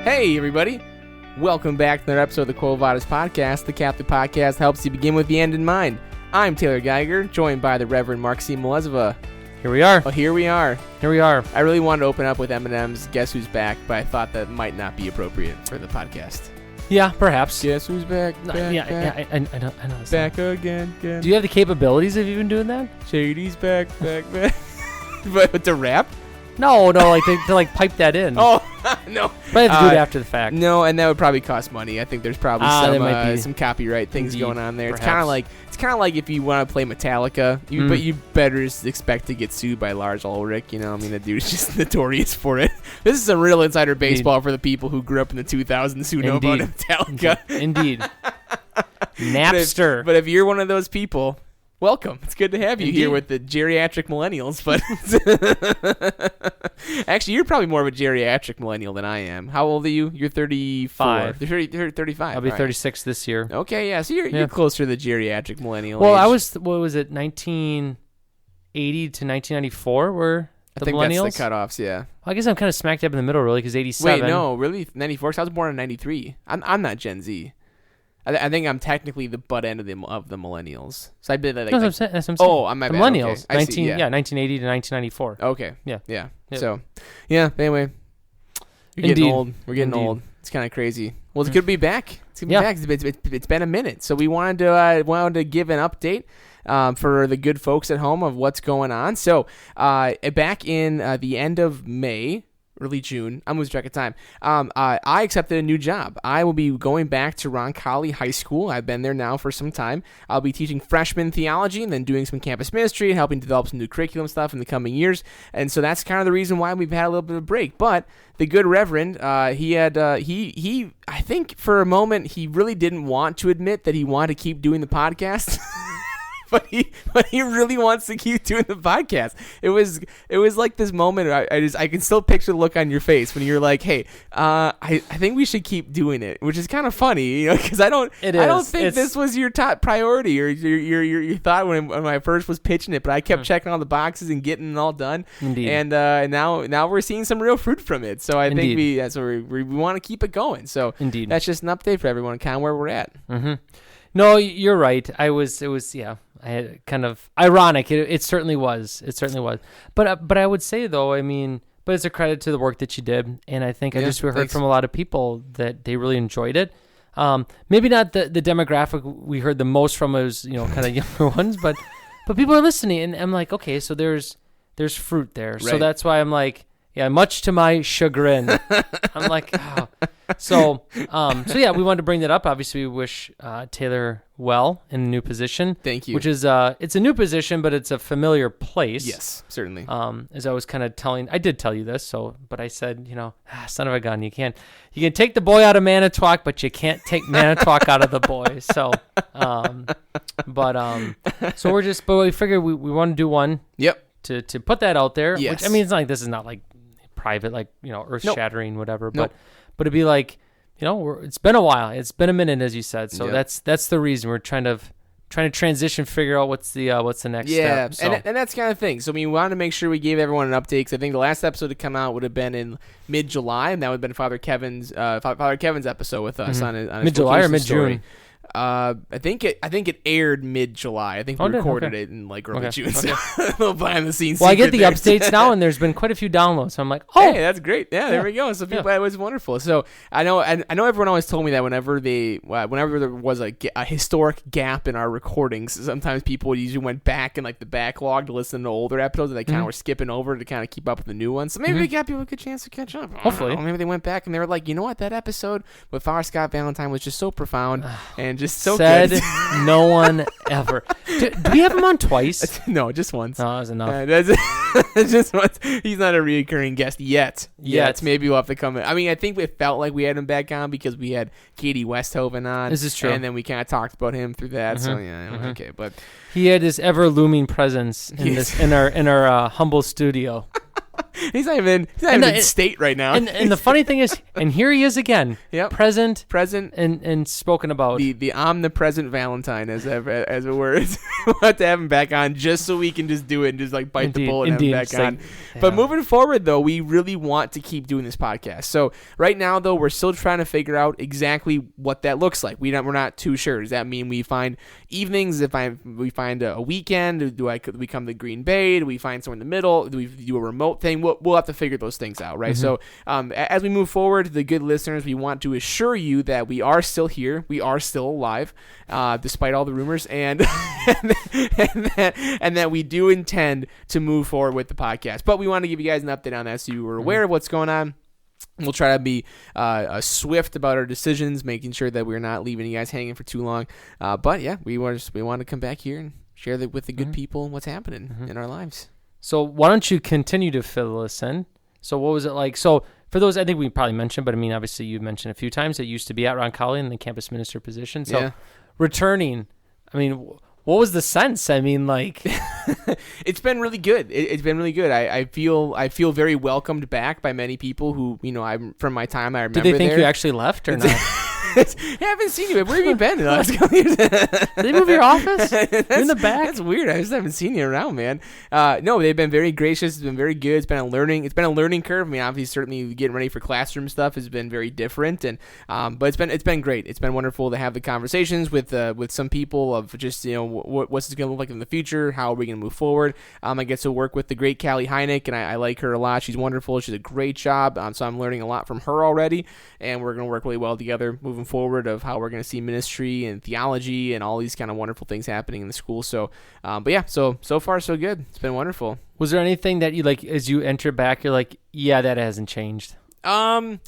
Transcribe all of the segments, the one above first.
Hey, everybody. Welcome back to another episode of the Quo Vadis Podcast. The Catholic podcast helps you begin with the end in mind. I'm Taylor Geiger, joined by the Reverend Mark C. Melezova. Here we are. Oh, here we are. Here we are. I really wanted to open up with Eminem's Guess Who's Back, but I thought that might not be appropriate for the podcast. Yeah, perhaps. Guess who's back? I know. Back again. Do you have the capabilities of even doing that? Shady's back. But to rap? No, like to pipe that in. Oh, no. But I have to do it after the fact. No, and that would probably cost money. I think there's probably some copyright things Indeed, going on there. perhaps. It's kind of like if you want to play Metallica, but you better expect to get sued by Lars Ulrich. You know, I mean, the dude's just notorious for it. This is some real insider baseball for the people who grew up in the 2000s who know about Metallica. Indeed. Napster. But if you're one of those people, welcome. It's good to have you here with the geriatric millennials. But actually, you're probably more of a geriatric millennial than I am. How old are you? You're 34. 35. I'll be 36 this year. Okay, yeah. So you're closer to the geriatric millennial Well, age. I was, what was it, 1980 to 1994 were the millennials? I think that's the cutoffs, yeah. Well, I guess I'm kind of smack dab in the middle, really, because 87. Wait, no, really? 94? 'Cause I was born in 93. I'm not Gen Z. I think I'm technically the butt end of the millennials. So I did that. That's what I'm saying. Oh, I'm my the bad. millennials. Okay. 1980 to 1994. Okay. Yeah. Yep. So, yeah. Anyway, you're Indeed. getting old. We're getting Indeed. old. It's kind of crazy. Well, it's good to be back. It's good to be back. It's been a minute, so we wanted to give an update for the good folks at home of what's going on. So back in the end of May. Early June. I'm losing track of time. I accepted a new job. I will be going back to Roncalli High School. I've been there now for some time. I'll be teaching freshman theology and then doing some campus ministry and helping develop some new curriculum stuff in the coming years. And so that's kind of the reason why we've had a little bit of a break. But the good Reverend, he I think for a moment he really didn't want to admit that he wanted to keep doing the podcast. But he really wants to keep doing the podcast. It was like this moment. I can still picture the look on your face when you're like, "Hey, I think we should keep doing it," which is kind of funny, you know, because I don't think this was your top priority or your thought when I first was pitching it. But I kept checking all the boxes and getting it all done. Indeed. And now we're seeing some real fruit from it. So I think we want to keep it going. So Indeed. That's just an update for everyone, kind of where we're at. Mm-hmm. No, you're right. It was I had kind of ironic. It certainly was. But I would say though, I mean, but it's a credit to the work that you did, and I think I just heard from a lot of people that they really enjoyed it. Maybe not the demographic we heard the most from was kind of younger ones, but people are listening, and I'm like, okay, so there's fruit there. Right. So that's why I'm like, yeah, much to my chagrin, I'm like, oh. So yeah, we wanted to bring that up. Obviously, we wish Taylor well in the new position. Thank you. Which is it's a new position, but it's a familiar place. Yes, certainly. As I was kind of I did tell you this. But I said, son of a gun, you can take the boy out of Manitowoc, but you can't take Manitowoc out of the boy. So, so we figured we want to do one. Yep. To put that out there. Yes. Which, I mean, it's not like this is not like private, like earth shattering, whatever. Nope. But it'd be like, it's been a while. It's been a minute, as you said. So that's the reason we're trying to transition, figure out what's the next step. So. And that's kind of thing. So we wanted to make sure we gave everyone an update because I think the last episode to come out would have been in mid-July, and that would have been Father Kevin's episode with us on his mid-July or mid-June. I think it aired mid-July. I think we recorded it in like early June. So a little behind the scenes. Well, I get the updates now, and there's been quite a few downloads. So I'm like, oh, hey, that's great. Yeah, there we go. So people, it was wonderful. So I know everyone always told me that whenever there was a historic gap in our recordings, sometimes people usually went back in like the backlog to listen to older episodes that they kind of were skipping over to kind of keep up with the new ones. So maybe we got people a good chance to catch up. Hopefully, maybe they went back and they were like, you know what, that episode with Father Scott Valentine was just so profound and just so said good. No one ever. Do we have him on twice? No, just once. No, that was enough. That's just once. He's not a reoccurring guest yet. Maybe we'll have to come in. I mean, I think it felt like we had him back on because we had Katie Westhoven on. This is true. And then we kind of talked about him through that. So okay, but he had this ever looming presence in our humble studio. He's not even in state right now. And the funny thing is, and here he is again, present, and spoken about the omnipresent Valentine as a word. We'll have to have him back on just so we can just do it and just like bite the bullet and have him back on. But moving forward, though, we really want to keep doing this podcast. So right now, though, we're still trying to figure out exactly what that looks like. We're not too sure. Does that mean we find evenings? We find a weekend? Do we come to Green Bay? Do we find somewhere in the middle? Do we do a remote thing? We'll have to figure those things out, right? So as we move forward, the good listeners, we want to assure you that we are still here. We are still alive, despite all the rumors, and and that we do intend to move forward with the podcast. But we want to give you guys an update on that so you were aware of what's going on. We'll try to be swift about our decisions, making sure that we're not leaving you guys hanging for too long. But yeah, we want to come back here and share with the good people and what's happening in our lives. So why don't you continue to fill us in? So what was it like? So for those, I think we probably mentioned, but I mean, obviously you mentioned a few times that you used to be at Roncalli in the campus minister position. So returning, I mean, what was the sense? I mean, like, it's been really good. It's been really good. I feel very welcomed back by many people who, I'm from my time. I remember. Did they think you actually left or not? I haven't seen you. Where have you been in the last couple years? Did they move your office? You're in the back? That's weird. I just haven't seen you around, man. No, they've been very gracious. It's been very good. It's been a learning curve. I mean, obviously, certainly getting ready for classroom stuff has been very different, and but it's been great. It's been wonderful to have the conversations with some people of just what's it going to look like in the future. How are we going to move forward? I get to work with the great Callie Heineck, and I like her a lot. She's wonderful. She's a great job. So I'm learning a lot from her already, and we're going to work really well together moving forward of how we're going to see ministry and theology and all these kind of wonderful things happening in the school. So, but yeah, so far so good. It's been wonderful. Was there anything that you like as you enter back? You're like, yeah, that hasn't changed. I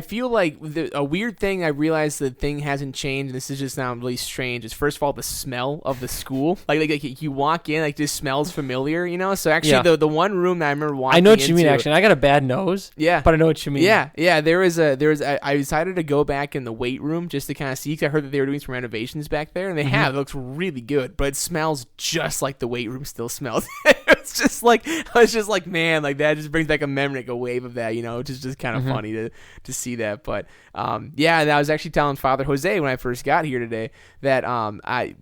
feel like a weird thing I realized the thing hasn't changed, and this is just now really strange, is first of all the smell of the school. Like you walk in, like just smells familiar, So actually the one room that I remember walking into. I know what you mean, actually. I got a bad nose. Yeah. But I know what you mean. Yeah. I decided to go back in the weight room just to kind of see, because I heard that they were doing some renovations back there, and they have. It looks really good, but it smells just like the weight room still smells. I was just like, man, like that just brings back a memory, like a wave of that, which is just kind of funny to see that. But and I was actually telling Father Jose when I first got here today that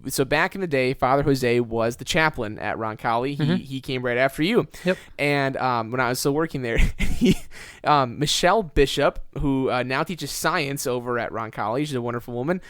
so back in the day, Father Jose was the chaplain at Roncalli. He came right after you. Yep. And when I was still working there, Michelle Bishop, who now teaches science over at Roncalli, she's a wonderful woman.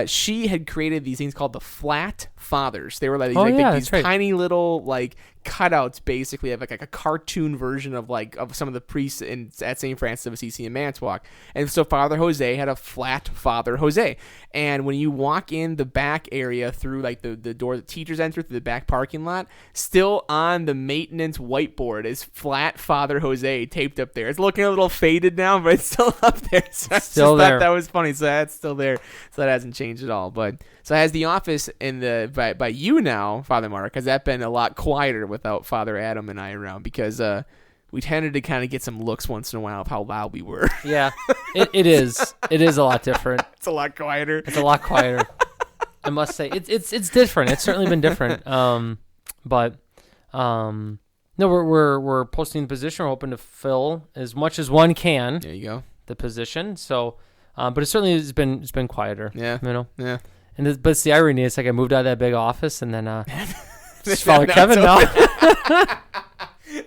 She had created these things called the Flat Fathers. They were like these tiny little like cutouts, basically, of like a cartoon version of some of the priests at St. Francis of Assisi in Manitowoc. And so Father Jose had a flat Father Jose. And when you walk in the back area through like the door the teachers enter through the back parking lot, still on the maintenance whiteboard is flat Father Jose taped up there. It's looking a little faded now, but it's still up there. So still there. That was funny. So that's still there. So that hasn't changed at all. But so has the office by you now, Father Mark, has that been a lot quieter without Father Adam and I around, because we tended to kind of get some looks once in a while of how loud we were. Yeah, it is. It is a lot different. It's a lot quieter. It's a lot quieter. I must say, it's different. It's certainly been different. But no, we're posting the position. We're hoping to fill as much as one can. There you go. The position. So, but it certainly has been quieter. Yeah. Yeah. But it's the irony. It's like I moved out of that big office, and then just Father Kevin now.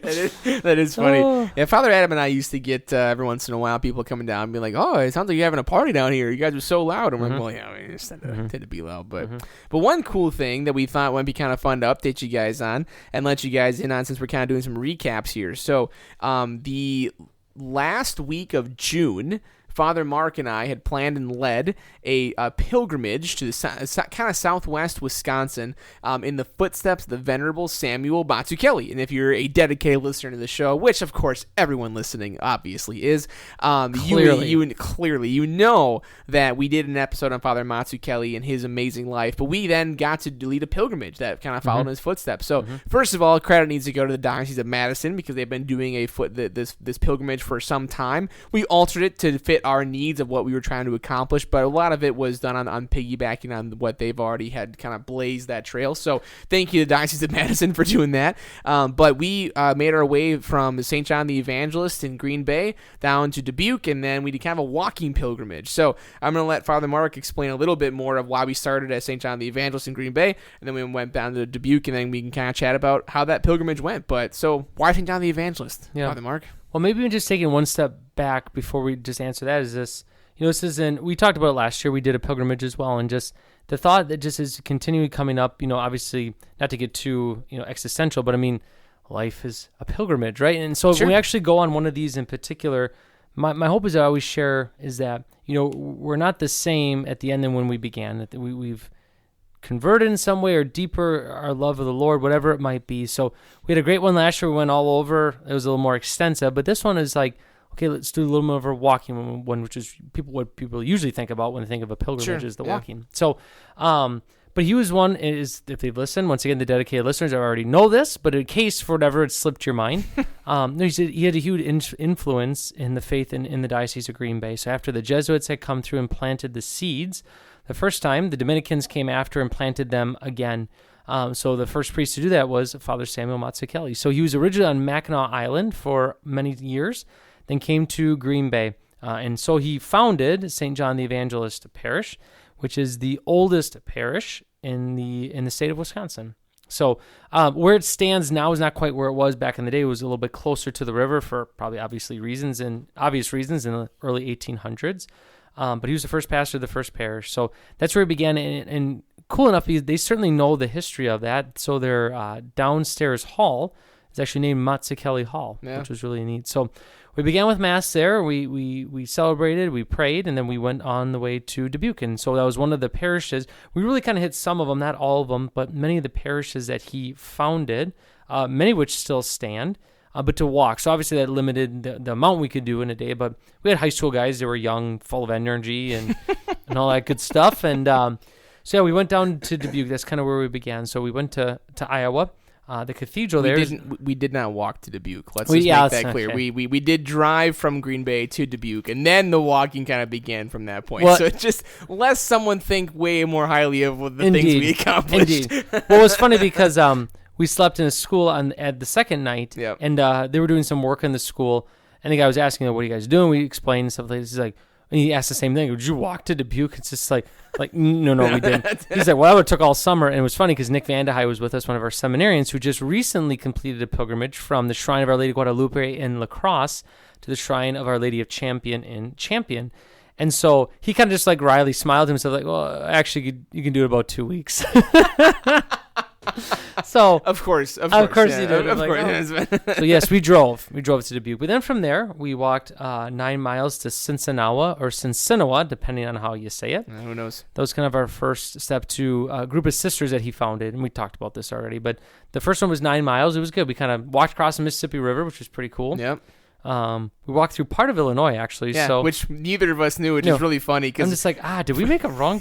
That is funny. Oh. Yeah, Father Adam and I used to get every once in a while people coming down and be like, "Oh, it sounds like you're having a party down here. You guys are so loud." I'm like, "Well, yeah, we just tend to be loud." But one cool thing that we thought would be kind of fun to update you guys on and let you guys in on, since we're kind of doing some recaps here. So the last week of June, Father Mark and I had planned and led a pilgrimage to the kind of southwest Wisconsin in the footsteps of the Venerable Samuel Mazzuchelli. And if you're a dedicated listener to the show, which of course everyone listening obviously is, clearly you know that we did an episode on Father Mazzuchelli and his amazing life, but we then got to lead a pilgrimage that kind of followed in his footsteps. So first of all, credit needs to go to the Diocese of Madison, because they've been doing this pilgrimage for some time. We altered it to fit fit our needs of what we were trying to accomplish, but a lot of it was done on piggybacking on what they've already had kind of blazed that trail. So thank you to Diocese of Madison for doing that. But we made our way from St. John the Evangelist in Green Bay down to Dubuque, and then we did kind of a walking pilgrimage. So I'm going to let Father Mark explain a little bit more of why we started at St. John the Evangelist in Green Bay, and then we went down to Dubuque, and then we can kind of chat about how that pilgrimage went. But so why St. John the Evangelist, Father Mark? Well, maybe we're just taking one step back before we just answer that. Is this, this is we talked about it last year. We did a pilgrimage as well, and just the thought that just is continually coming up, obviously not to get too, existential, but I mean, life is a pilgrimage, right? And so when we actually go on one of these in particular, my hope is that I always share is that, we're not the same at the end than when we began, that we've converted in some way or deeper our love of the Lord, whatever it might be. So we had a great one last year. We went all over. It was a little more extensive, but this one is like, okay, let's do a little more of a walking one, which is what people usually think about when they think of a pilgrimage is the walking. So, but he was one is, if they've listened, once again, the dedicated listeners already know this, but in case for whatever it slipped your mind, he had a huge influence in the faith in the Diocese of Green Bay. So after the Jesuits had come through and planted the seeds, the first time, the Dominicans came after and planted them again. So the first priest to do that was Father Samuel Mazzuchelli. So he was originally on Mackinac Island for many years, then came to Green Bay. And so he founded St. John the Evangelist Parish, which is the oldest parish in the state of Wisconsin. So where it stands now is not quite where it was back in the day. It was a little bit closer to the river for probably obvious reasons in the early 1800s. But he was the first pastor of the first parish. So that's where he began. And cool enough, they certainly know the history of that. So their downstairs hall is actually named Mazzuchelli Hall, which was really neat. So we began with Mass there. We celebrated, we prayed, and then we went on the way to Dubuque. And so that was one of the parishes. We really kind of hit some of them, not all of them, but many of the parishes that he founded, many of which still stand. But to walk. So obviously that limited the amount we could do in a day, but we had high school guys that were young, full of energy and all that good stuff. And we went down to Dubuque. That's kind of where we began. So we went to Iowa. The cathedral there. We did not walk to Dubuque. Let's make that clear. Okay. We did drive from Green Bay to Dubuque, and then the walking kind of began from that point. Well, so it's just lest someone think way more highly of the things we accomplished. Indeed. Well, it was funny because we slept in a school at the second night, and they were doing some work in the school, and the guy was asking, what are you guys doing? We explained stuff like this. He's like, and he asked the same thing. Did you walk to Dubuque? It's just like no, we didn't. He's like, well, I would have took all summer, and it was funny because Nick Vandehei was with us, one of our seminarians, who just recently completed a pilgrimage from the Shrine of Our Lady of Guadalupe in La Crosse to the Shrine of Our Lady of Champion in Champion. And so he kind of just like wryly smiled to himself, like, well, actually, you can do it about 2 weeks. So of course he did. Of course. So yes, we drove to Dubuque. But then from there, we walked 9 miles to Cincinnati, depending on how you say it. Who knows? That was kind of our first step to a group of sisters that he founded, and we talked about this already. But the first one was 9 miles. It was good. We kind of walked across the Mississippi River, which was pretty cool. Yep. We walked through part of Illinois, actually. Yeah, so which neither of us knew, which is really funny. Cause I'm just like, did we make a wrong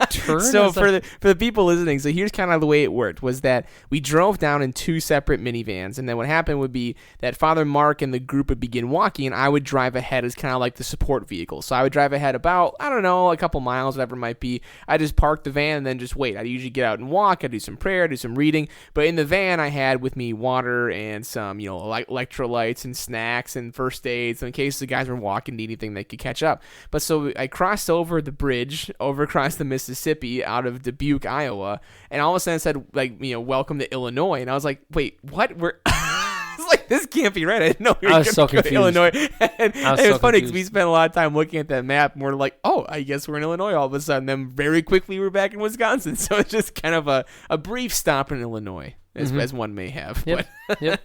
turn? So for the people listening, so here's kind of the way it worked, was that we drove down in 2 separate minivans, and then what happened would be that Father Mark and the group would begin walking, and I would drive ahead as kind of like the support vehicle. So I would drive ahead about, I don't know, a couple miles, whatever it might be. I just park the van and then just wait. I'd usually get out and walk. I'd do some prayer, do some reading. But in the van, I had with me water and some, electrolytes and snacks and first aids in case the guys were walking, need anything they could catch up. But so I crossed over the bridge, over across the Mississippi out of Dubuque, Iowa, and all of a sudden it said, welcome to Illinois. And I was like, wait, what? I was like, this can't be right. I didn't know we were going to go to Illinois. And it was funny because we spent a lot of time looking at that map, and we're like, oh, I guess we're in Illinois all of a sudden. Then very quickly we're back in Wisconsin. So it's just kind of a brief stop in Illinois, as one may have. Yep. Yep.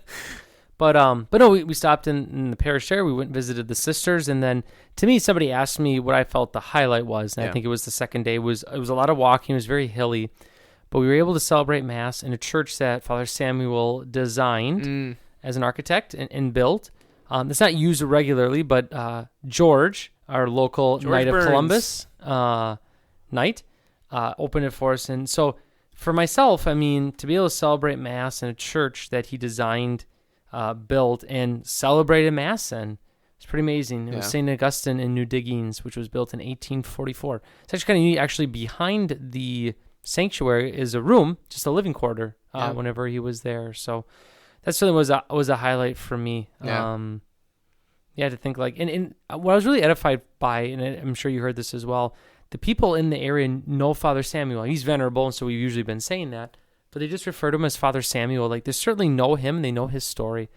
But no, we stopped in the parish there. We went and visited the sisters, and then to me, somebody asked me what I felt the highlight was, and I think it was the second day. It was a lot of walking. It was very hilly, but we were able to celebrate Mass in a church that Father Samuel designed as an architect and built. It's not used regularly, but George, our local Knight of Columbus knight, opened it for us. And so for myself, I mean, to be able to celebrate Mass in a church that he designed, built, and celebrated Mass in, It's pretty amazing. It was St. Augustine in New Diggings, which was built in 1844. It's actually kind of neat. Actually, behind the sanctuary is a room, just a living quarter, whenever he was there. So that certainly was a highlight for me. To think like, and what I was really edified by, and I'm sure you heard this as well, the people in the area know Father Samuel. He's venerable, and so we've usually been saying that, but they just refer to him as Father Samuel. Like, they certainly know him, and they know his story,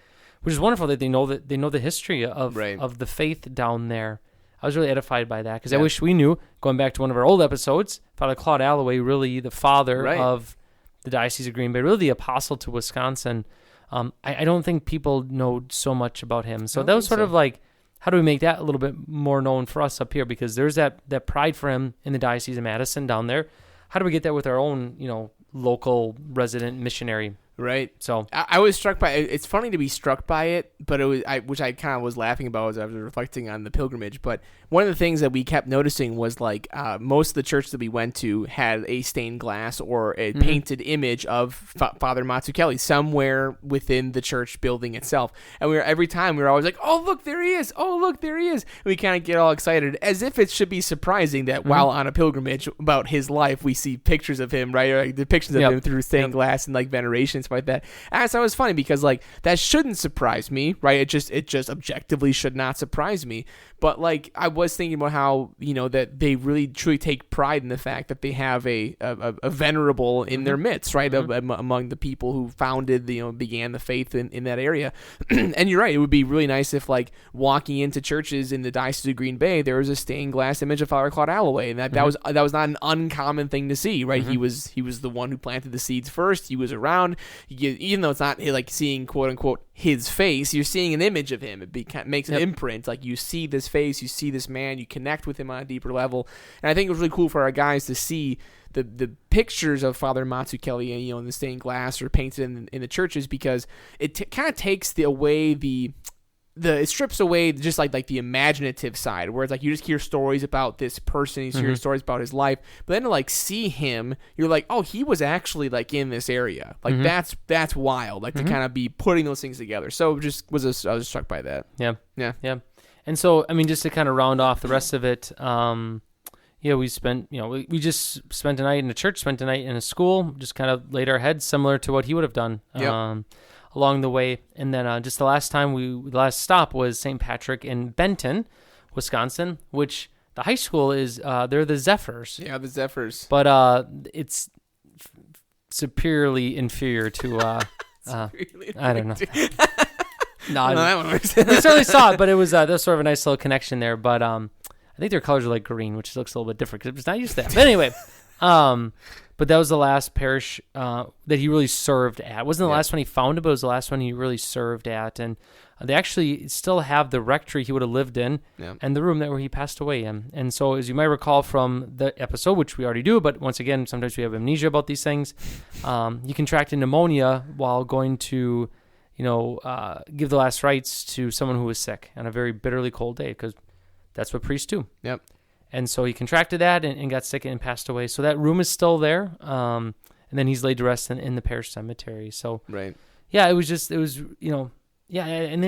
which is wonderful that they know the history of the faith down there. I was really edified by that, because I wish we knew, going back to one of our old episodes, Father Claude Alloway, really the father of the Diocese of Green Bay, really the apostle to Wisconsin. I don't think people know so much about him. So that was sort of like, how do we make that a little bit more known for us up here? Because there's that pride for him in the Diocese of Madison down there. How do we get that with our own, local resident missionary? Right. So I was struck by it. It's funny to be struck by it, but which I kind of was laughing about as I was reflecting on the pilgrimage. But one of the things that we kept noticing was like most of the churches that we went to had a stained glass or a painted image of Father Mazzuchelli somewhere within the church building itself. And every time we were always like, "Oh, look, there he is! Oh, look, there he is!" And we kind of get all excited, as if it should be surprising that while on a pilgrimage about his life, we see pictures of him, right? Or like depictions of him through stained glass and like veneration. Like that. And I thought it was funny because like that shouldn't surprise me, right? It just objectively should not surprise me. But like I was thinking about how that they really truly take pride in the fact that they have a venerable in their midst, right? Among the people who founded began the faith in that area. And you're right, it would be really nice if like walking into churches in the Diocese of Green Bay there was a stained glass image of Father Claude Alloway, and that was not an uncommon thing to see, right? He was the one who planted the seeds first. He was around. Even though it's not like seeing quote unquote his face, you're seeing an image of him. It makes an imprint. Like you see this face, you see this man, you connect with him on a deeper level. And I think it was really cool for our guys to see the pictures of Father Mazzuchelli, in the stained glass or painted in the churches, because it kind of takes away it strips away just like the imaginative side, where it's like you just hear stories about this person, you hear stories about his life, but then to like see him, you're like, oh, he was actually like in this area. Like that's wild. Like to kind of be putting those things together. So I was struck by that. Yeah. And so I mean, just to kind of round off the rest of it, we spent we just spent a night in a church, spent a night in a school, just kind of laid our heads similar to what he would have done. Along the way, and then just the last stop was St. Patrick in Benton, Wisconsin, which the high school is they're the Zephyrs. Yeah, the Zephyrs. But it's superiorly inferior to I don't know. No, that one works. We certainly saw it, but it was there's sort of a nice little connection there. But I think their colors are like green, which looks a little bit different because it's not used to that. But anyway. But that was the last parish that he really served at. It wasn't the last one he founded, but it was the last one he really served at. And they actually still have the rectory he would have lived in and the room where he passed away in. And so, as you might recall from the episode, which we already do, but once again, sometimes we have amnesia about these things, he contracted pneumonia while going to, give the last rites to someone who was sick on a very bitterly cold day, because that's what priests do. Yep. And so he contracted that and got sick and passed away. So that room is still there. And then he's laid to rest in the parish cemetery. So, right. Yeah, I think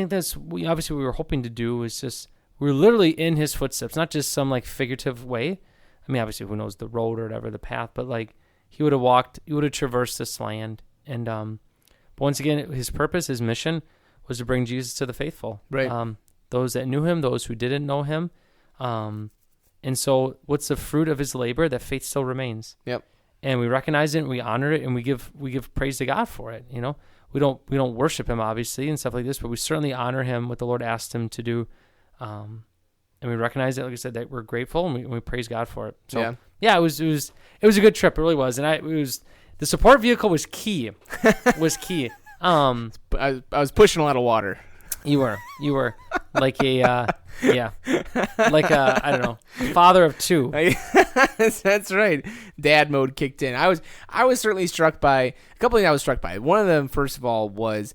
that's obviously what we were hoping to do was just, we're literally in his footsteps, not just some like figurative way. I mean, obviously who knows the road or whatever, the path, but like he would have traversed this land. And, but once again, his purpose, his mission was to bring Jesus to the faithful. Right. Those that knew him, those who didn't know him. And so what's the fruit of his labor? That faith still remains. Yep. And we recognize it and we honor it and we give praise to God for it. We don't worship him obviously and stuff like this, but we certainly honor him, what the Lord asked him to do. And we recognize it, like I said, that we're grateful and we praise God for it. So it was a good trip. It really was. And the support vehicle was key. I was pushing a lot of water. You were like a I don't know, father of two. That's right. Dad mode kicked in. I was certainly struck by a couple of things. I was struck by. One of them, first of all, was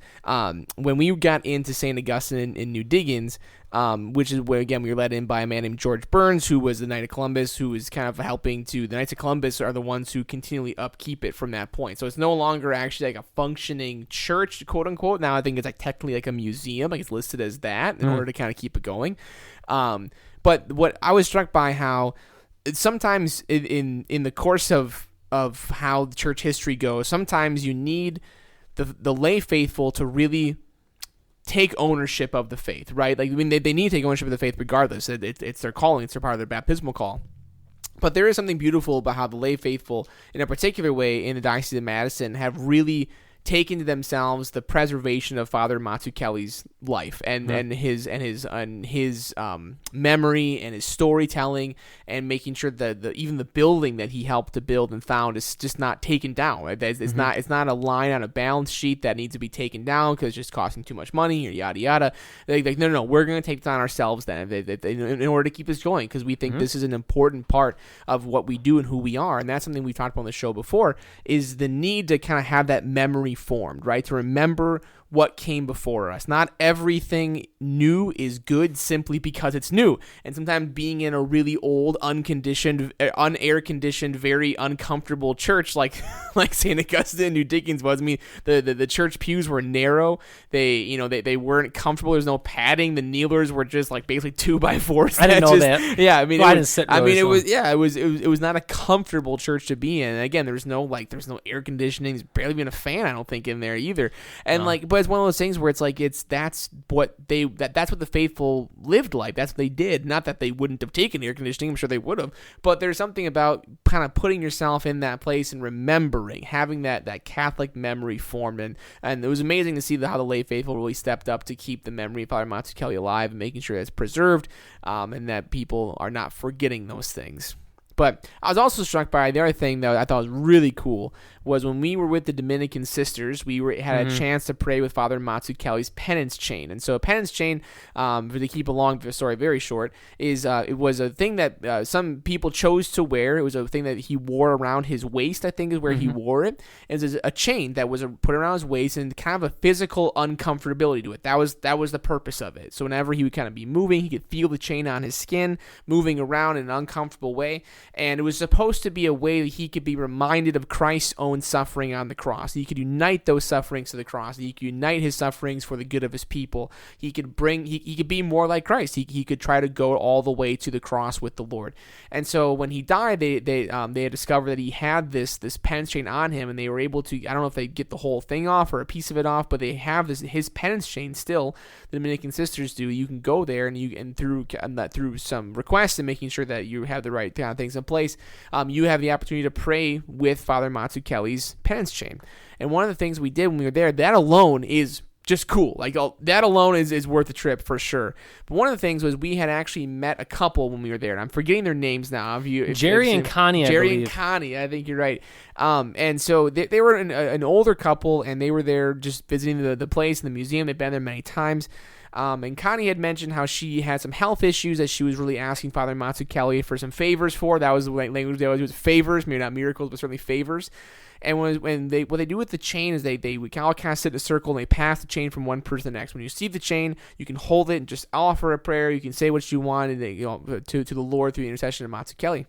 when we got into St. Augustine in New Diggins. which is where, again, we were led in by a man named George Burns, who was the Knight of Columbus, who is kind of helping to, the Knights of Columbus are the ones who continually upkeep it from that point. So it's no longer actually like a functioning church, quote unquote. Now I think it's like technically like a museum, like it's listed as that in order to kind of keep it going. But what I was struck by, how sometimes in the course of how the church history goes, sometimes you need the lay faithful to really take ownership of the faith, right? Like, I mean, they need to take ownership of the faith regardless. It's their calling. It's their part of their baptismal call. But there is something beautiful about how the lay faithful, in a particular way in the Diocese of Madison, have really taken to themselves the preservation of Father Mazzuchelli's life and his memory and his storytelling, and making sure that even the building that he helped to build and found is just not taken down. Right? It's not a line on a balance sheet that needs to be taken down because it's just costing too much money or yada yada. Like no, we're going to take it on ourselves then in order to keep this going, because we think this is an important part of what we do and who we are. And that's something we've talked about on the show before, is the need to kind of have that memory formed, right? To remember what came before us. Not everything new is good simply because it's new. And sometimes being in a really old, unconditioned, unair-conditioned, very uncomfortable church like St. Augustine, New Dickens was. I mean, the church pews were narrow. They weren't comfortable. There's no padding. The kneelers were just like basically 2x4s. I didn't know that. Yeah, I mean, it was not a comfortable church to be in. And again, there's no air conditioning. There's barely even a fan, I don't think, in there either. And but it's one of those things where it's like that's what the faithful lived like. That's what they did. Not that they wouldn't have taken air conditioning. I'm sure they would have. But there's something about kind of putting yourself in that place and remembering, having that Catholic memory formed. And it was amazing to see how the lay faithful really stepped up to keep the memory of Father Mazzuchelli alive and making sure it's preserved, and that people are not forgetting those things. But I was also struck by the other thing that I thought was really cool was when we were with the Dominican sisters, we had a chance to pray with Father Mazzuchelli's penance chain. And so a penance chain, to keep along the story very short, is it was a thing that some people chose to wear. It was a thing that he wore around his waist, I think is where he wore it. It was a chain that was put around his waist and kind of a physical uncomfortability to it. That was the purpose of it. So whenever he would kind of be moving, he could feel the chain on his skin, moving around in an uncomfortable way. And it was supposed to be a way that he could be reminded of Christ's own suffering on the cross. He could unite those sufferings to the cross. He could unite his sufferings for the good of his people. He could be more like Christ. He could try to go all the way to the cross with the Lord. And so when he died, they had discovered that he had this penance chain on him, and they were able to, I don't know if they get the whole thing off or a piece of it off, but they have his penance chain still. The Dominican sisters do. You can go there and through some requests and making sure that you have the right kind of things in place, you have the opportunity to pray with Father Mazzuchelli's penance chain. And one of the things we did when we were there, that alone is just cool. Like, that alone is worth a trip for sure. But one of the things was we had actually met a couple when we were there, and I'm forgetting their names now. Jerry and Connie, Jerry and Connie, I think you're right. And so they were an older couple, and they were there just visiting the place and the museum. They've been there many times. And Connie had mentioned how she had some health issues that she was really asking Father Mazzuchelli for some favors for. That was the language they always use, favors, maybe not miracles, but certainly favors. And what they do with the chain is they all kind of sit in a circle and they pass the chain from one person to the next. When you receive the chain, you can hold it and just offer a prayer. You can say what you want and to the Lord through the intercession of Mazzuchelli.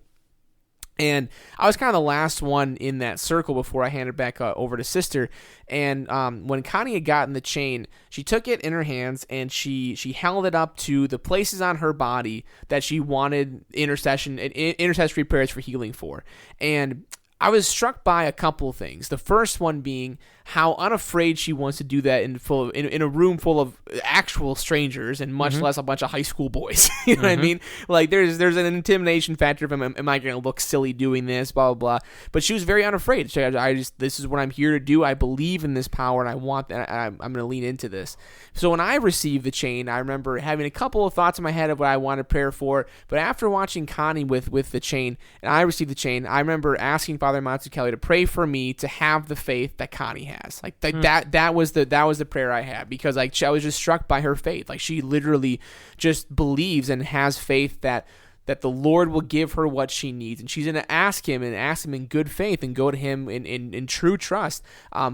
And I was kind of the last one in that circle before I handed back over to Sister. And when Connie had gotten the chain, she took it in her hands and she held it up to the places on her body that she wanted intercessory prayers for healing for. And I was struck by a couple of things. The first one being how unafraid she wants to do that in a room full of actual strangers and much less a bunch of high school boys. You know what I mean? Like there's an intimidation factor of am I going to look silly doing this, blah blah blah. But she was very unafraid. So this is what I'm here to do. I believe in this power and I want that. I'm going to lean into this. So when I received the chain, I remember having a couple of thoughts in my head of what I wanted prayer for. But after watching Connie with the chain and I received the chain, I remember asking Father Mazzuchelli to pray for me to have the faith that Connie has. That was the prayer I had, because I was just struck by her faith. Like, she literally just believes and has faith that that the Lord will give her what she needs, and she's going to ask him in good faith and go to him in true trust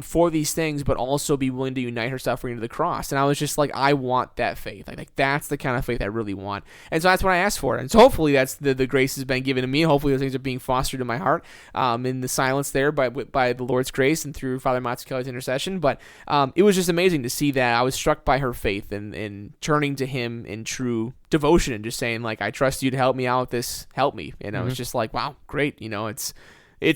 for these things, but also be willing to unite her suffering to the cross. And I was just like, I want that faith. Like that's the kind of faith I really want. And so that's what I asked for. And so hopefully that's the grace has been given to me. Hopefully those things are being fostered in my heart in the silence there by the Lord's grace and through Father Mazzuchelli's intercession. But it was just amazing to see that. I was struck by her faith and turning to him in true devotion and just saying, like, I trust you to help me out with this. Help me. And I was just like, wow, great. You know, it's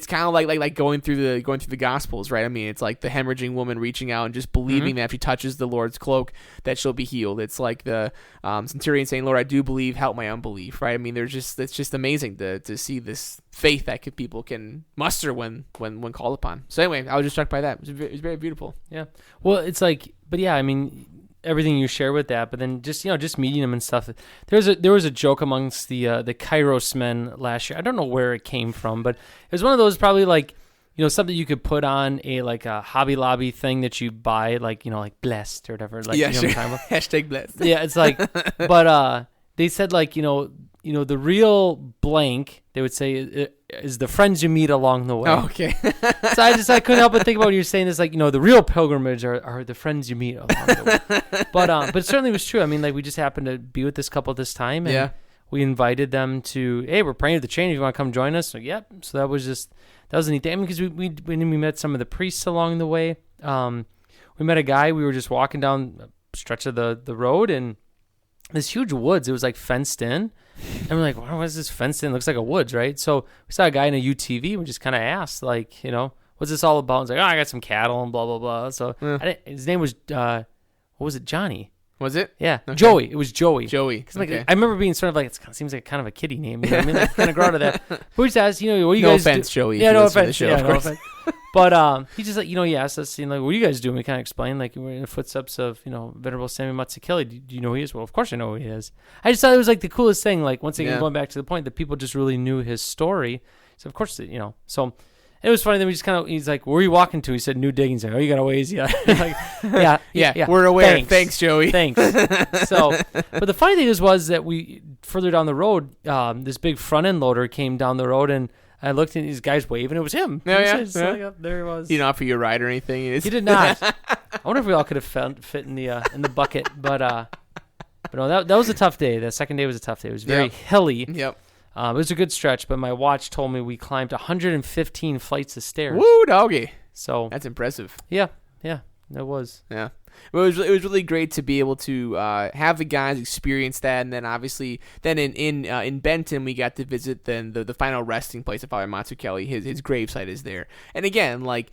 kind of like going through the Gospels, right? I mean, it's like the hemorrhaging woman reaching out and just believing that if she touches the Lord's cloak, that she'll be healed. It's like the centurion saying, Lord, I do believe, help my unbelief, right? I mean, it's just amazing to see this faith that people can muster when called upon. So anyway, I was just struck by that. It was very beautiful. Yeah. Well, it's like, but yeah, I mean, everything you share with that, but then just meeting them and stuff. There was a joke amongst the Kairos men last year. I don't know where it came from, but it was one of those probably like, something you could put on a Hobby Lobby thing that you buy, like blessed or whatever. Like, yeah, sure. Hashtag blessed. Yeah, it's like, but they said like the real blank, they would say, is the friends you meet along the way. Oh, okay. So I couldn't help but think about what you're saying. Is like, the real pilgrimage are the friends you meet along the way. But it certainly was true. I mean, like, we just happened to be with this couple this time, and we invited them to, hey, we're praying at the chain. If you want to come join us, so yep. So that was a neat day. I mean, because we met some of the priests along the way. We met a guy. We were just walking down a stretch of the road, and this huge woods. It was like fenced in. And we're like, what is this fenced in? It looks like a woods, right? So we saw a guy in a UTV. We just kind of asked, like, what's this all about? He's like, I got some cattle and blah, blah, blah. So his name was, what was it? Johnny. Was it? Yeah. Okay. Joey. It was Joey. Joey. Cause like, I remember being sort of like, it seems like kind of a kiddie name. You know what I mean? Like, kind of grow out of that. But we just asked, what do you guys do? No offense, Joey. Yeah, no offense. Yeah, no offense. But he just like, he asked us, like, what are you guys doing? We kind of explained, like, we're in the footsteps of, Venerable Samuel Mazzuchelli. Do you know who he is? Well, of course I know who he is. I just thought it was like the coolest thing. Like, once again, going back to the point that people just really knew his story. So of course, so it was funny that we just kind of, he's like, where are you walking to? He said, New Diggings. Like, oh, you got a ways. Yeah. Like, yeah. We're aware. Thanks, Joey. Thanks. So, but the funny thing was that we, further down the road, this big front end loader came down the road, and I looked and these guys waving. It was him. Oh, yeah. Like, there he was. He didn't offer you a ride or anything? He did not. I wonder if we all could have fit in the bucket. But no, that was a tough day. The second day was a tough day. It was very hilly. Yep. It was a good stretch, but my watch told me we climbed 115 flights of stairs. Woo, doggy. So that's impressive. Yeah, it was. Yeah. Well, it was really great to be able to have the guys experience that, and then obviously in Benton we got to visit the final resting place of Father Mazzuchelli. His gravesite is there, and again, like,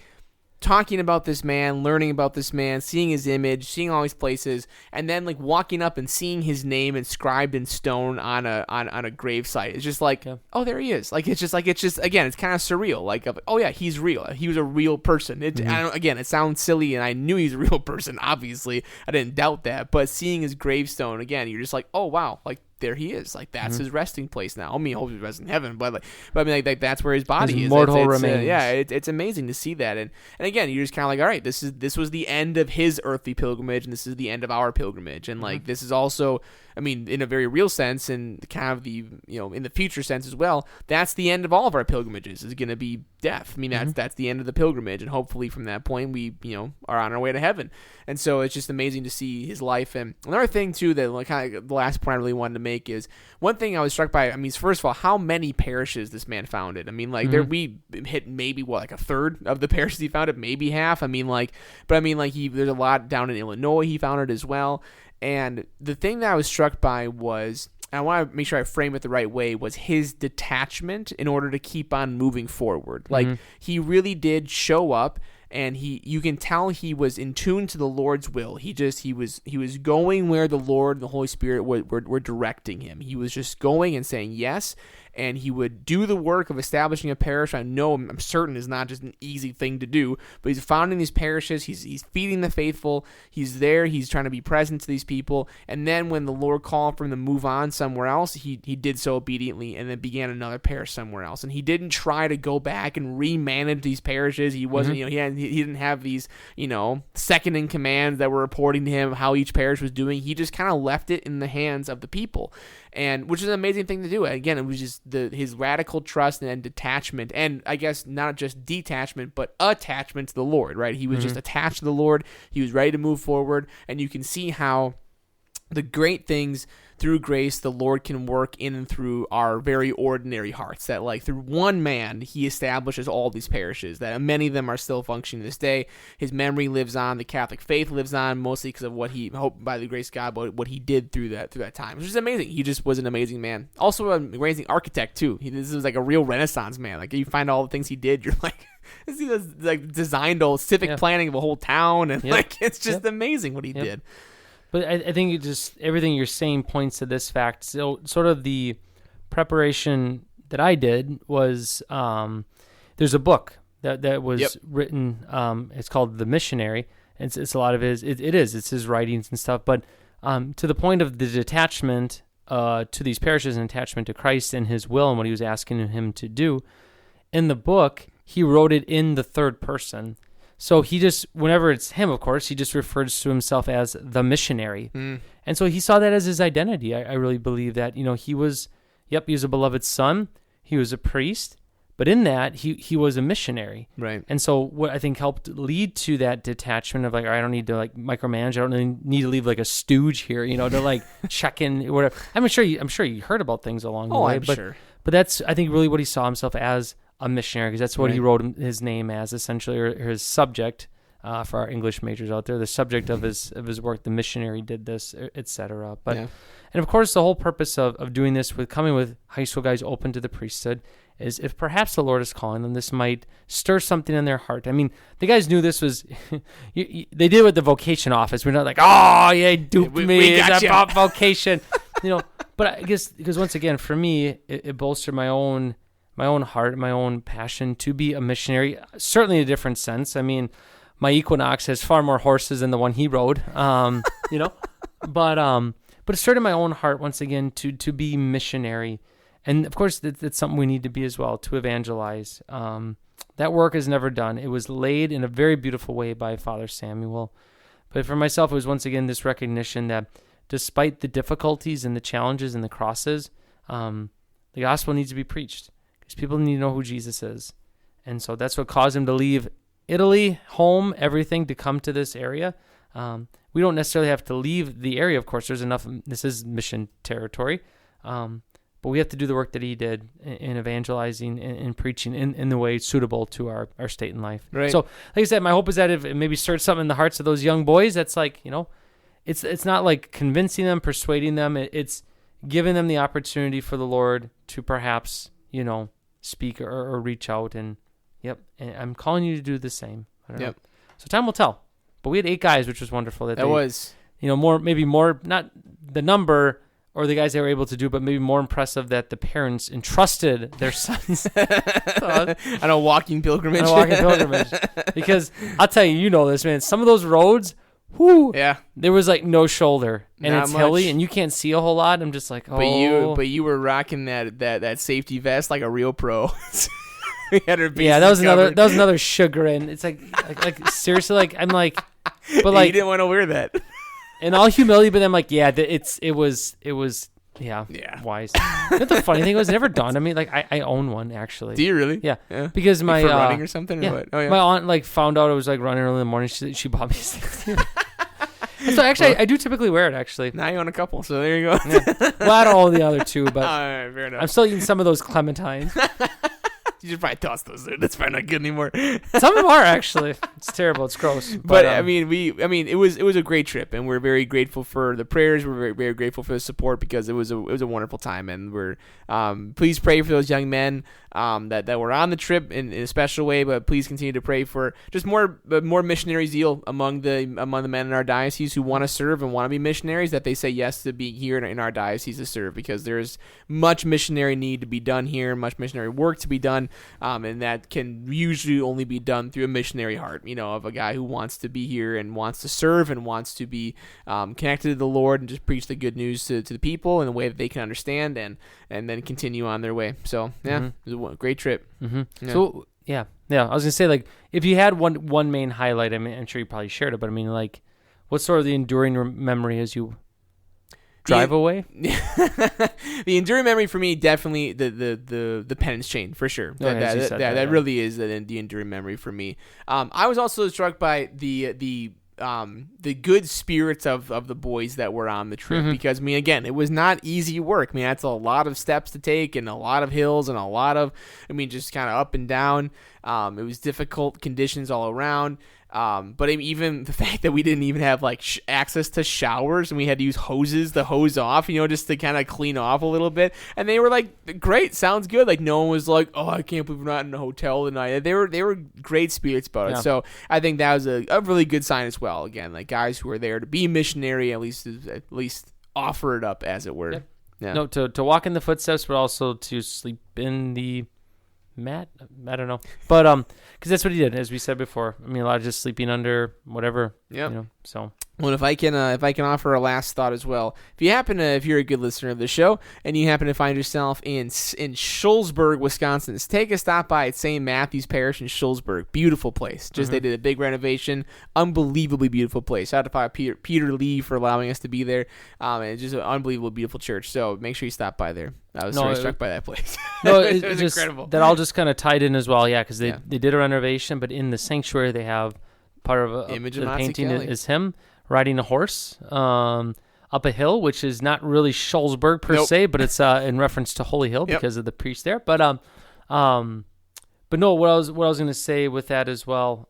talking about this man, learning about this man, seeing his image, seeing all these places, and then like walking up and seeing his name inscribed in stone on a gravesite. It's just like, oh, there he is. Like, it's just again, it's kind of surreal. Like, oh yeah, he's real. He was a real person. Again, it sounds silly, and I knew he's a real person. Obviously, I didn't doubt that. But seeing his gravestone again, you're just like, oh wow, like, there he is. Like, that's his resting place now. I mean, I hope he rests in heaven, but I mean, like that's where his body his is. Mortal remains. It's amazing to see that, and again, you're just kind of like, all right, this was the end of his earthly pilgrimage, and this is the end of our pilgrimage, and like this is also, I mean, in a very real sense, and kind of the in the future sense as well, that's the end of all of our pilgrimages is going to be death. I mean, that's the end of the pilgrimage, and hopefully from that point we are on our way to heaven. And so it's just amazing to see his life. And another thing too that like kind of the last point I really wanted to make is one thing I was struck by. I mean, first of all, how many parishes this man founded. I mean, like we hit maybe like a third of the parishes he founded, maybe half. I mean, like, there's a lot down in Illinois he founded as well. And the thing that I was struck by was, and I want to make sure I frame it the right way, was his detachment in order to keep on moving forward. Like, he really did show up, and you can tell he was in tune to the Lord's will. He was going where the Lord and the Holy Spirit were directing him. He was just going and saying yes. and he would do the work of establishing a parish. I'm certain is not just an easy thing to do, but he's founding these parishes. He's feeding the faithful. He's there. He's trying to be present to these people. And then when the Lord called for him to move on somewhere else, he did so obediently and then began another parish somewhere else. And he didn't try to go back and remanage these parishes. He wasn't, he didn't have these, second in command that were reporting to him how each parish was doing. He just kind of left it in the hands of the people, and which is an amazing thing to do. Again, it was just his radical trust and detachment, and I guess not just detachment, but attachment to the Lord, right? He was just attached to the Lord. He was ready to move forward, and you can see how the great things through grace the Lord can work in and through our very ordinary hearts. That like through one man, he establishes all these parishes, that many of them are still functioning to this day. His memory lives on. The Catholic faith lives on, mostly because of what he hoped by the grace of God, but what he did through that time, which is amazing. He just was an amazing man. Also an amazing architect too. This was like a real Renaissance man. Like you find all the things he did, you're like, he like designed all civic planning of a whole town, and like it's just amazing what he did. But I think it just everything you're saying points to this fact. So sort of the preparation that I did was there's a book that was written. It's called The Missionary. It's a lot of his. It's his writings and stuff. But to the point of the detachment to these parishes and attachment to Christ and His will and what He was asking him to do, in the book he wrote it in the third person. So he just, whenever it's him, of course, he just refers to himself as the missionary. And so he saw that as his identity. I really believe that, he was a beloved son. He was a priest. But in that, he was a missionary. Right. And so what I think helped lead to that detachment of like, I don't need to like micromanage. I don't really need to leave like a stooge here, to like check in, whatever. I'm sure you heard about things along the way. I'm sure. But that's, I think, really what he saw himself as, a missionary, because that's what he wrote his name as, essentially, or his subject, for our English majors out there, the subject of his work, the missionary did this, etc. But and of course, the whole purpose of doing this, with coming with high school guys open to the priesthood, is if perhaps the Lord is calling them, this might stir something in their heart. I mean, the guys knew this was, they did it with the vocation office. We're not like, oh yeah, duped me, it's about vocation, But I guess because once again, for me, it bolstered my own heart, my own passion to be a missionary, certainly in a different sense. I mean, my Equinox has far more horses than the one he rode, but it stirred in my own heart once again to be missionary. And of course, that's something we need to be as well, to evangelize. That work is never done. It was laid in a very beautiful way by Father Samuel. But for myself, it was once again this recognition that despite the difficulties and the challenges and the crosses, the gospel needs to be preached. People need to know who Jesus is. And so that's what caused him to leave Italy, home, everything, to come to this area. We don't necessarily have to leave the area, of course. There's enough. This is mission territory. But we have to do the work that he did in evangelizing and preaching in the way suitable to our state in life. Right. So, like I said, my hope is that if it maybe stirs something in the hearts of those young boys, that's like, it's not like convincing them, persuading them. It's giving them the opportunity for the Lord to perhaps, speak or reach out, and I'm calling you to do the same. I don't know. So time will tell. But we had 8 guys, which was wonderful. That was, more, not the number or the guys they were able to do, but maybe more impressive that the parents entrusted their sons on a walking pilgrimage. Because I'll tell you, this, man. Some of those roads, there was like no shoulder, and it's hilly, and you can't see a whole lot. I'm just like, oh. But you were rocking that safety vest like a real pro. We had her that was another chagrin. It's like seriously, like I'm like, but like you didn't want to wear that. In all humility, but I'm like, it was wise. But the funny thing was, it never dawned on me. Like I own one actually. Do you really? Yeah. Because my for running or something. Or what? Oh, yeah. My aunt like found out I was like running early in the morning. She bought me 16. So actually, I do typically wear it. Actually, now you own a couple, so there you go. Well, I don't own the other 2, but all right, fair enough. I'm still eating some of those clementines. You should probably toss those there. That's probably not good anymore. Some of them are actually. It's terrible. It's gross. But I mean, it was a great trip, and we're very grateful for the prayers. We're very, very grateful for the support because it was a wonderful time, and we're please pray for those young men that were on the trip in a special way. But please continue to pray for just more missionary zeal among the men in our diocese who want to serve and want to be missionaries. That they say yes to being here in our diocese to serve, because there's much missionary need to be done here, much missionary work to be done, and that can usually only be done through a missionary heart, of a guy who wants to be here and wants to serve and wants to be connected to the Lord and just preach the good news to the people in a way that they can understand and then continue on their way. So it was a great trip. Yeah. So yeah, I was gonna say, like, if you had one main highlight, I mean, I'm sure you probably shared it, but I mean, like, what's sort of the enduring memory as you drive away? The enduring memory for me, definitely the penance chain, for sure. That really is the enduring memory for me. I was also struck by the good spirits of the boys that were on the trip, because I mean, again, it was not easy work. I mean, that's a lot of steps to take and a lot of hills and a lot of, just kind of up and down. It was difficult conditions all around. But even the fact that we didn't even have like access to showers, and we had to use hoses to hose off, just to kind of clean off a little bit. And they were like, "Great, sounds good." Like, no one was like, "Oh, I can't believe we're not in a hotel tonight." They were great spirits about it. So I think that was a really good sign as well. Again, like guys who are there to be missionary, at least offer it up, as it were. Yep. Yeah. No, to walk in the footsteps, but also to sleep in the mat. I don't know, but because that's what he did, as we said before. I mean, a lot of just sleeping under whatever. Yeah. So. Well, if I can offer a last thought as well. If you're a good listener of the show and you happen to find yourself in Schulzburg, Wisconsin, take a stop by at St. Matthew's Parish in Schulzburg. Beautiful place. They did a big renovation. Unbelievably beautiful place. Shout out to Peter Lee for allowing us to be there. And it's just an unbelievable, beautiful church. So make sure you stop by there. I was struck by that place. No, it was incredible. That all just kind of tied in as well. Yeah, because they did a renovation, but in the sanctuary they have part of image the of painting Mazzuchelli. is him riding a horse up a hill, which is not really Schulzburg per se, but it's in reference to Holy Hill because of the priest there. But no, what I was going to say with that as well.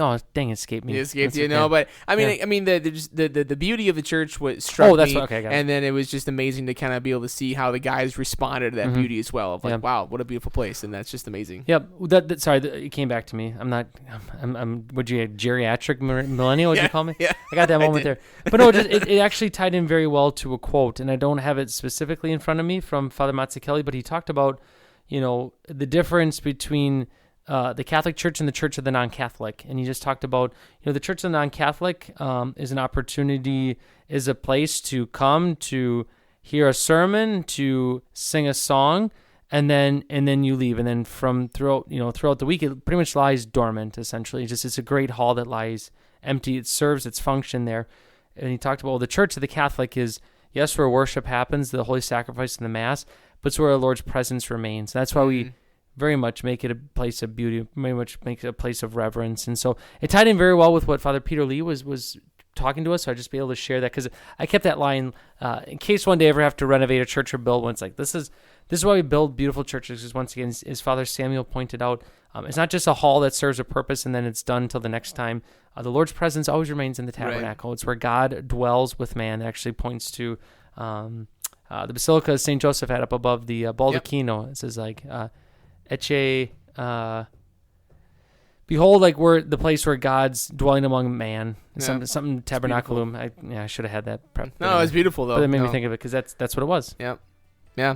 Oh, dang, it escaped me. It escaped you, but I mean, the beauty of the church was struck me. Okay, got it. And then it was just amazing to kind of be able to see how the guys responded to that beauty as well. Of like, wow, what a beautiful place, and that's just amazing. Yep. Sorry, it came back to me. I'm would you a geriatric millennial? Would you call me? Yeah, I got that moment there. But no, it actually tied in very well to a quote, and I don't have it specifically in front of me from Father Mazzuchelli, but he talked about, the difference between the Catholic Church and the Church of the non-Catholic. And he just talked about, the Church of the non-Catholic is an opportunity, is a place to come to hear a sermon, to sing a song, and then you leave. And then from throughout the week, it pretty much lies dormant, essentially. It's a great hall that lies empty. It serves its function there. And he talked about, the Church of the Catholic is, yes, where worship happens, the Holy Sacrifice and the Mass, but it's where our Lord's presence remains. That's why we very much make it a place of beauty, very much make it a place of reverence. And so it tied in very well with what Father Peter Lee was talking to us, so I'd just be able to share that, because I kept that line in case one day I ever have to renovate a church or build one. It's like, this is why we build beautiful churches, because once again, as Father Samuel pointed out, it's not just a hall that serves a purpose and then it's done till the next time. The Lord's presence always remains in the tabernacle. Right. It's where God dwells with man. It actually points to the Basilica of St. Joseph had up above the baldacchino. Yep. It says like, Ecce, behold, like we're the place where God's dwelling among man. Something tabernaculum. I should have had that prep. No, it's beautiful though. But it made me think of it, because that's what it was. Yeah.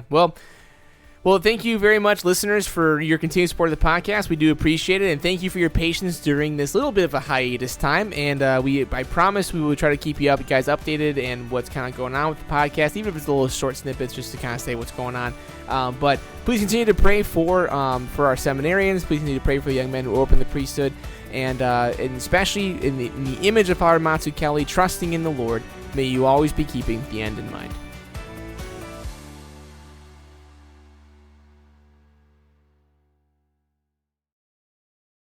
Well, thank you very much, listeners, for your continued support of the podcast. We do appreciate it, and thank you for your patience during this little bit of a hiatus time. And I promise we will try to keep you guys updated and what's kind of going on with the podcast, even if it's a little short snippets, just to kind of say what's going on. But please continue to pray for our seminarians. Please continue to pray for the young men who open the priesthood, and especially in the image of Father Mazzuchelli, trusting in the Lord. May you always be keeping the end in mind.